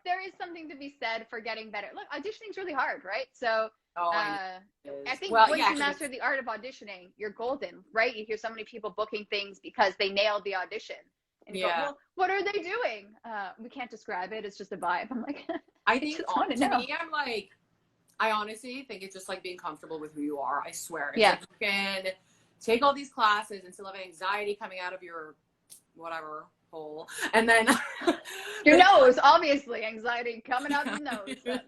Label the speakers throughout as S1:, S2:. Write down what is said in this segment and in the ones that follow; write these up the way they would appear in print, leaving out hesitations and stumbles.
S1: there is something to be said for getting better. Look, auditioning's really hard, right? So I think once you master the art of auditioning, you're golden, right? You hear so many people booking things because they nailed the audition. And you go, well, what are they doing? We can't describe it. It's just a vibe. I'm like,
S2: I think to me, I'm like, I honestly think it's just like being comfortable with who you are. I swear. It's like you can take all these classes and still have anxiety coming out of your whatever hole. And then
S1: your nose, obviously, anxiety coming out the nose.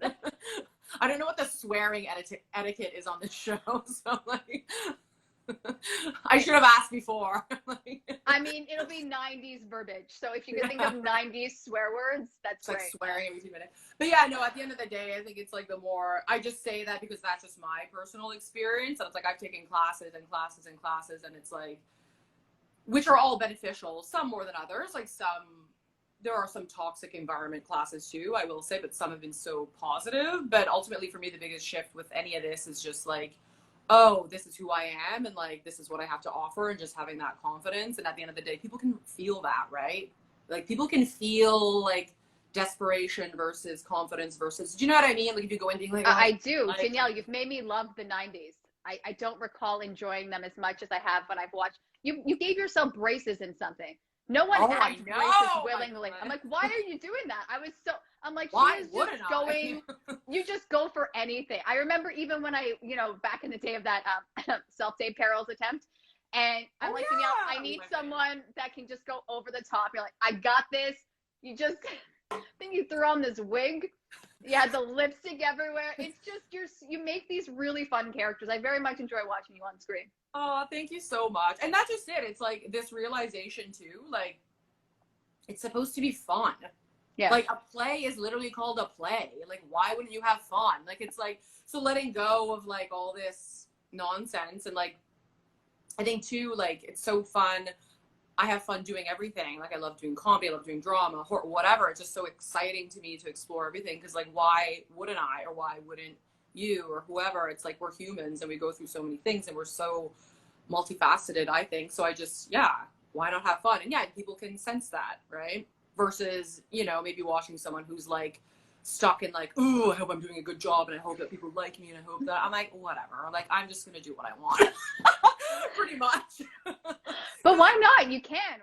S2: I don't know what the swearing etiquette is on this show. So like, I should have asked before.
S1: I mean, it'll be 90s verbiage. So if you can think of 90s swear words, that's great.
S2: Like swearing every 2 minutes. But yeah, no, at the end of the day, I think it's like I just say that because that's just my personal experience. And it's like I've taken classes and classes and classes, and it's like, which are all beneficial, some more than others. Like there are some toxic environment classes too, I will say, but some have been so positive. But ultimately for me, the biggest shift with any of this is just like, oh, this is who I am, and like this is what I have to offer, and just having that confidence. And at the end of the day, people can feel that, right? Like people can feel like desperation versus confidence versus, do you know what I mean? Like if you go in being like,
S1: I do. Like, Danielle, you've made me love the 90s. I don't recall enjoying them as much as I have when I've watched. You gave yourself braces in something. No one adds braces willingly. I'm like, why are you doing that? I'm like,
S2: why
S1: she is just going, you just go for anything. I remember even when I, back in the day of that self-tape perils attempt, and I'm like, Danielle, I need someone that can just go over the top. You're like, I got this. You just, then you throw on this wig. You had the lipstick everywhere. It's just, you make these really fun characters. I very much enjoy watching you on screen.
S2: Oh, thank you so much. And that's just it. It's like this realization too, like it's supposed to be fun. Yeah. Like a play is literally called a play. Like why wouldn't you have fun? Like it's like, so letting go of like all this nonsense, and like I think too, like it's so fun. I have fun doing everything. Like I love doing comedy, I love doing drama, horror, whatever. It's just so exciting to me to explore everything, because like why wouldn't I, or why wouldn't you or whoever? It's like we're humans and we go through so many things and we're so multifaceted, I think. So I just, why not have fun? And yeah, people can sense that, right? Versus, maybe watching someone who's like stuck in like, ooh, I hope I'm doing a good job and I hope that people like me and I hope that, I'm like, whatever. Like, I'm just going to do what I want. Pretty much.
S1: But why not? You can.